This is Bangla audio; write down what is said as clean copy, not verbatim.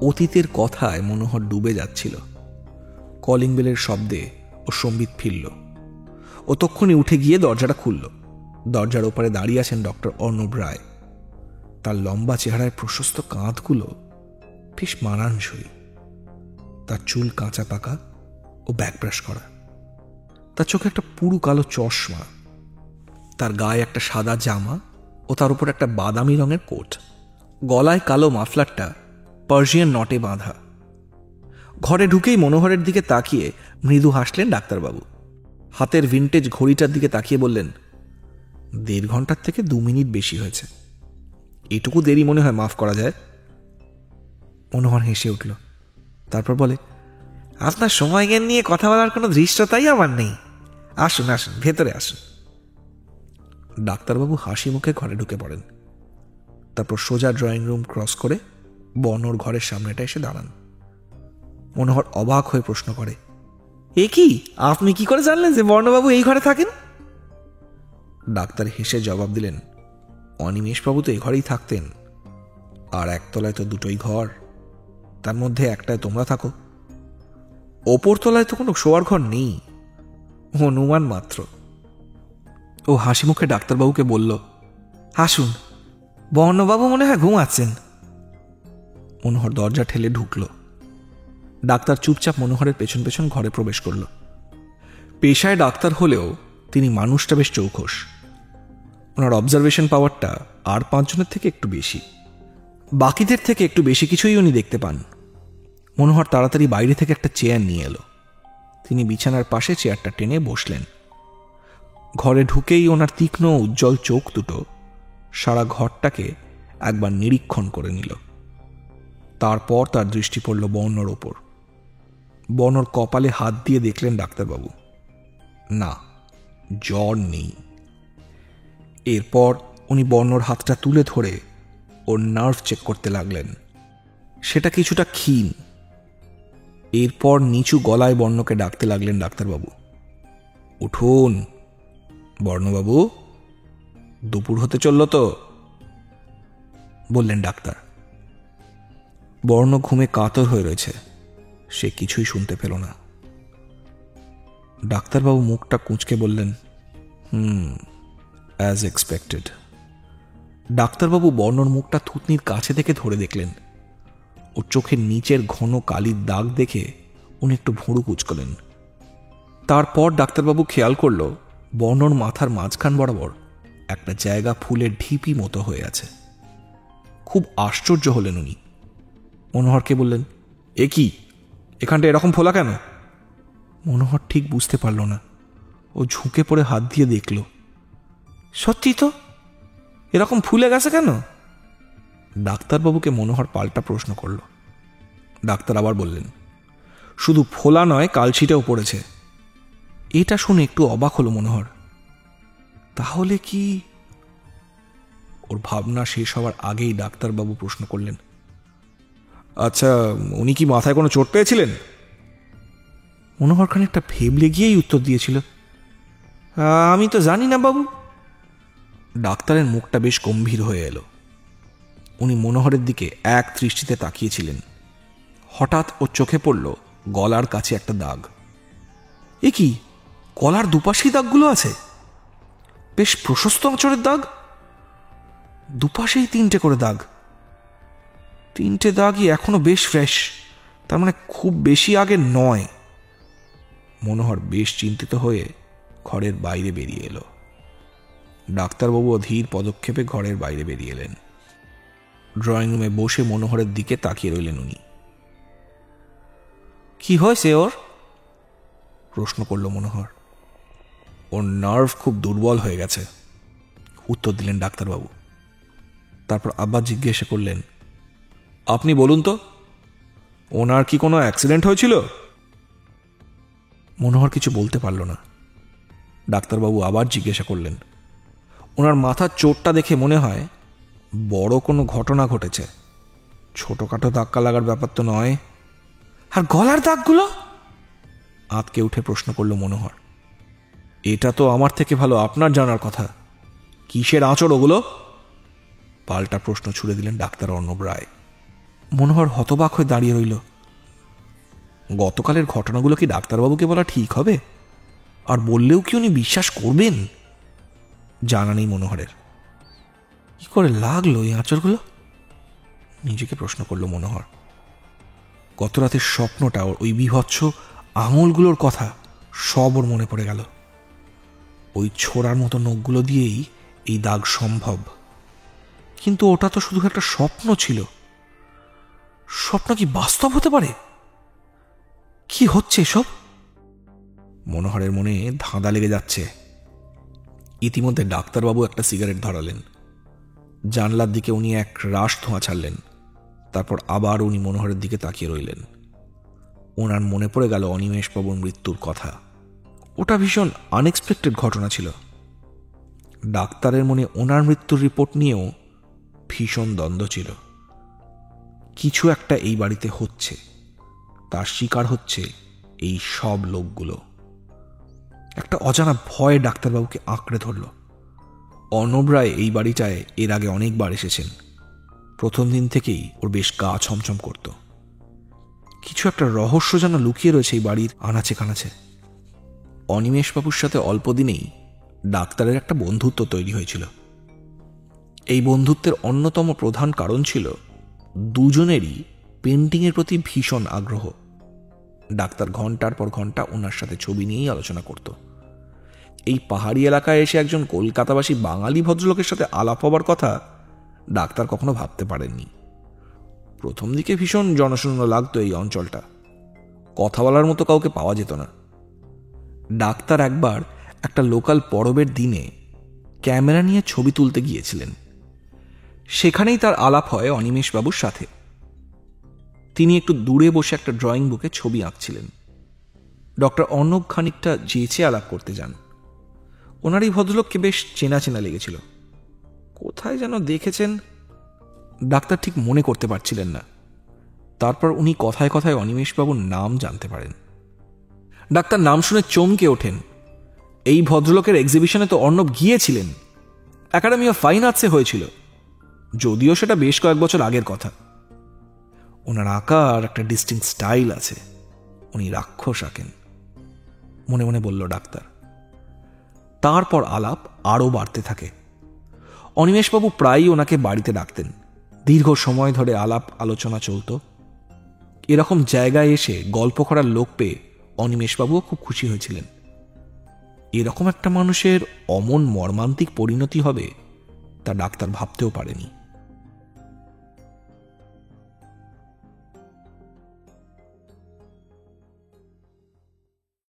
অতীতের কথায় মনোহর ডুবে যাচ্ছিল। কলিং বেলের শব্দে ও সম্বিত ফিরল। ও তক্ষুনি উঠে গিয়ে দরজাটা খুলল। দরজার ওপারে দাঁড়িয়ে আছেন ডক্টর অর্ণব রায়। তার লম্বা চেহারায় প্রশস্ত কাঁধগুলো বেশ মানানসই। তার চুল কাঁচা পাকা ও ব্যাকব্রাশ করা। তার চোখে একটা পুরু কালো চশমা। তার গায়ে একটা সাদা জামা ও তার উপর একটা বাদামি রঙের কোট। গলায় কালো মাফলারটা পার্সিয়ান নটে বাঁধা। ঘরে ঢুকেই মনোহরের দিকে তাকিয়ে মৃদু হাসলেন ডাক্তারবাবু। হাতের ভিন্টেজ ঘড়িটার দিকে তাকিয়ে বললেন, 1.5 ঘন্টার থেকে 2 মিনিট বেশি হয়েছে। এটুকু দেরি মনে হয় মাফ করা যায়। মনোহর হেসে উঠল। তারপর বলে, আপনার সময় জ্ঞান নিয়ে কথা বলার কোনো ধৃষ্টতাই আমার নেই। আসুন আসুন, ভেতরে আসুন। ডাক্তারবাবু হাসি মুখে ঘরে ঢুকে পড়েন। তারপর সোজা ড্রয়িং রুম ক্রস করে বর্ণর ঘরের সামনেটা এসে দাঁড়ান। মনোহর অবাক হয়ে প্রশ্ন করে, এ কি, আপনি কি করে জানলেন যে বর্ণবাবু এই ঘরে থাকেন? ডাক্তার হেসে জবাব দিলেন, অনিমেষবাবু তো এই ঘরেই থাকতেন। আর একতলায় তো 2টোই ঘর, তার মধ্যে একটায় তোমরা থাকো। ওপর তলায় তো কোনো শোয়ার ঘর নেই, অনুমান মাত্র। ও হাসি মুখে ডাক্তারবাবুকে বলল, আসুন, বর্ণবাবু মনে হয় ঘুমাচ্ছেন। মনোহর দরজা ঠেলে ঢুকল। ডাক্তার চুপচাপ মনোহরের পেছন পেছন ঘরে প্রবেশ করল। পেশায় ডাক্তার হলেও তিনি মানুষটা বেশ চৌখস। ওনার অবজারভেশন পাওয়ারটা আর 5 জনের থেকে একটু বেশি। বাকিদের থেকে একটু বেশি কিছুই উনি দেখতে পান। মনোহর তাড়াতাড়ি বাইরে থেকে একটা চেয়ার নিয়ে এলো। তিনি বিছানার পাশে চেয়ারটা টেনে বসলেন। ঘরে ঢুকেই ওনার তীক্ষ্ণ উজ্জ্বল চোখ দুটো সারা ঘরটাকে একবার নিরীক্ষণ করে নিল। তারপর তার দৃষ্টি পড়ল বর্ণর ওপর। বর্ণর কপালে হাত দিয়ে দেখলেন ডাক্তারবাবু, না, জ্বর নেই। এরপর উনি বর্ণর হাতটা তুলে ধরে ওর নার্ভ চেক করতে লাগলেন। সেটা কিছুটা ক্ষীণ। এরপর নিচু গলায় বর্ণকে ডাকতে লাগলেন ডাক্তারবাবু, উঠুন বর্ণবাবু, দুপুর হতে চলল তো, বললেন ডাক্তার। বর্ণ ঘুমে কাতর হয়ে রয়েছে, সে কিছুই শুনতে পেল না। ডাক্তারবাবু মুখটা কুঁচকে বললেন, অ্যাজ এক্সপেক্টেড। ডাক্তারবাবু বর্ণর মুখটা থুতনির কাছে থেকে ধরে দেখলেন। ওর চোখের নিচের ঘন কালির দাগ দেখে উনি একটু ভুরু কুঁচকলেন। তারপর ডাক্তারবাবু খেয়াল করল বর্ণর মাথার মাঝখান বরাবর একটা জায়গা ফুলের ঢিপি মতো হয়ে আছে। খুব আশ্চর্য হলেন উনি। মনোহরকে বললেন, এ কি, এখানটা এরকম ফোলা কেন? মনোহর ঠিক বুঝতে পারল না। ও ঝুঁকে পড়ে হাত দিয়ে দেখল, সত্যি তো, এরকম ফুলে গেছে কেন? ডাক্তারবাবুকে মনোহর পাল্টা প্রশ্ন করল। ডাক্তার আবার বললেন, শুধু ফোলা নয়, কালছিটাও পড়েছে। এটা শুনে একটু অবাক হলো মনোহর। তাহলে কি? ওর ভাবনা শেষ হওয়ার আগেই ডাক্তারবাবু প্রশ্ন করলেন, আচ্ছা, উনি কি মাথায় কোনো চোট পেয়েছিলেন? মনোহর খানিকটা ভেবলে গিয়েই উত্তর দিয়েছিল, আমি তো জানি না বাবু। ডাক্তারের মুখটা বেশ গম্ভীর হয়ে এলো। উনি মনোহরের দিকে এক দৃষ্টিতে তাকিয়েছিলেন। হঠাৎ ওর চোখে পড়ল গলার কাছে একটা দাগ। এ কি, গলার দুপাশেই দাগগুলো আছে? বেশ প্রশস্ত আঁচড়ের দাগ। দুপাশেই 3টে করে দাগ। 3টে দাগই এখনো বেশ ফ্রেশ, তার মানে খুব বেশি আগে নয়। মনোহর বেশ চিন্তিত হয়ে ঘরের বাইরে বেরিয়ে এলো। ডাক্তারবাবু ধীর পদক্ষেপে ঘরের বাইরে বেরিয়ে এলেন। ড্রয়িং রুমে বসে মনোহরের দিকে তাকিয়ে রইলেন উনি। কি হয়েছে ওর? প্রশ্ন করল মনোহর। ওর নার্ভ খুব দুর্বল হয়ে গেছে, উত্তর দিলেন ডাক্তারবাবু। তারপর আবার জিজ্ঞাসা করলেন, আপনি বলুন তো, ওনার কি কোনো অ্যাক্সিডেন্ট হয়েছিল? মনোহর কিছু বলতে পারল না। ডাক্তারবাবু আবার জিজ্ঞাসা করলেন, ওনার মাথার চোটটা দেখে মনে হয় বড় কোনো ঘটনা ঘটেছে, ছোটখাটো ধাক্কা লাগার ব্যাপার তো নয়। আর গলার দাগগুলো? আঁতকে উঠে প্রশ্ন করল মনোহর। এটা তো আমার থেকে ভালো আপনার জানার কথা। কিসের আঁচড় ওগুলো? পাল্টা প্রশ্ন ছুড়ে দিলেন ডাক্তার অর্ণব রায়। মনোহর হতবাক হয়ে দাঁড়িয়ে রইল। গতকালের ঘটনাগুলো কি ডাক্তারবাবুকে বলা ঠিক হবে? আর বললেও কি উনি বিশ্বাস করবেন? জানা নেই মনোহরের। কি করে লাগলো এই আঁচড়গুলো? নিজেকে প্রশ্ন করল মনোহর। গত রাতের স্বপ্নটা, ওই বিভৎস আঙুলগুলোর কথা সব ওর মনে পড়ে গেল। ওই ছোড়ার মতো নখগুলো দিয়েই এই দাগ সম্ভব। কিন্তু ওটা তো শুধু একটা স্বপ্ন ছিল। স্বপ্ন কি বাস্তব হতে পারে? কি হচ্ছে এসব? মনোহরের মনে ধাঁধা লেগে যাচ্ছে। ইতিমধ্যে ডাক্তারবাবু একটা সিগারেট ধরালেন। জানলার দিকে উনি এক রাশ ধোঁয়া ছাড়লেন। তারপর আবার উনি মনোহরের দিকে তাকিয়ে রইলেন। ওনার মনে পড়ে গেল অনিমেষবাবুর মৃত্যুর কথা। ওটা ভীষণ আনএক্সপেক্টেড ঘটনা ছিল। ডাক্তারের মনে ওনার মৃত্যুর রিপোর্ট নিয়েও ভীষণ দ্বন্দ্ব ছিল। কিছু একটা এই বাড়িতে হচ্ছে, তার শিকার হচ্ছে এই সব লোকগুলো। একটা অজানা ভয় ডাক্তারবাবুকে আঁকড়ে ধরল। অর্ণব রায় এই বাড়িটায় এর আগে অনেকবার এসেছেন। প্রথম দিন থেকেই ওর বেশ গা ছমছম করত। কিছু একটা রহস্য যেন লুকিয়ে রয়েছে এই বাড়ির আনাচে কানাচে। অনিমেষবাবুর সাথে অল্প দিনেই ডাক্তারের একটা বন্ধুত্ব তৈরি হয়েছিল। এই বন্ধুত্বের অন্যতম প্রধান কারণ ছিল দুজনেরই পেন্টিংয়ের প্রতি ভীষণ আগ্রহ। ডাক্তার ঘন্টার পর ঘন্টা ওনার সাথে ছবি নিয়েই আলোচনা করত। এই পাহাড়ি এলাকায় এসে একজন কলকাতাবাসী বাঙালি ভদ্রলোকের সাথে আলাপ হবার কথা ডাক্তার কখনো ভাবতে পারেননি। প্রথম দিকে ভীষণ জনশূন্য লাগতো এই অঞ্চলটা। কথা বলার মতো কাউকে পাওয়া যেত না। ডাক্তার একবার একটা লোকাল পরবের দিনে ক্যামেরা নিয়ে ছবি তুলতে গিয়েছিলেন। সেখানেই তার আলাপ হয় অনিমেষবাবুর সাথে। তিনি একটু দূরে বসে একটা ড্রয়িং বুকে ছবি আঁকছিলেন। ডক্টর অর্ণব খানিকটা যেচে আলাপ করতে যান। ওনার এই ভদ্রলোককে বেশ চেনা চেনা লেগেছিল। কোথায় যেন দেখেছেন, ডাক্তার ঠিক মনে করতে পারছিলেন না। তারপর উনি কথায় কথায় অনিমেষবাবুর নাম জানতে পারেন। ডাক্তার নাম শুনে চমকে ওঠেন। এই ভদ্রলোকের এক্সিবিশনে তো অর্ণব গিয়েছিলেন। একাডেমি অফ ফাইন আর্টসে হয়েছিল, যদিও সেটা বেশ কয়েক বছর আগের কথা। ওনার আঁকার একটা ডিস্টিংক্ট স্টাইল আছে। উনি রাক্ষস আঁকেন, মনে মনে বলল ডাক্তার। তারপর আলাপ আরও বাড়তে থাকে। অনিমেষবাবু প্রায়ই ওনাকে বাড়িতে ডাকতেন। দীর্ঘ সময় ধরে আলাপ আলোচনা চলত। এরকম জায়গায় এসে গল্প করার লোক পেয়ে অনিমেষবাবুও খুব খুশি হয়েছিলেন। এরকম একটা মানুষের অমন মর্মান্তিক পরিণতি হবে তা ডাক্তার ভাবতেও পারেনি।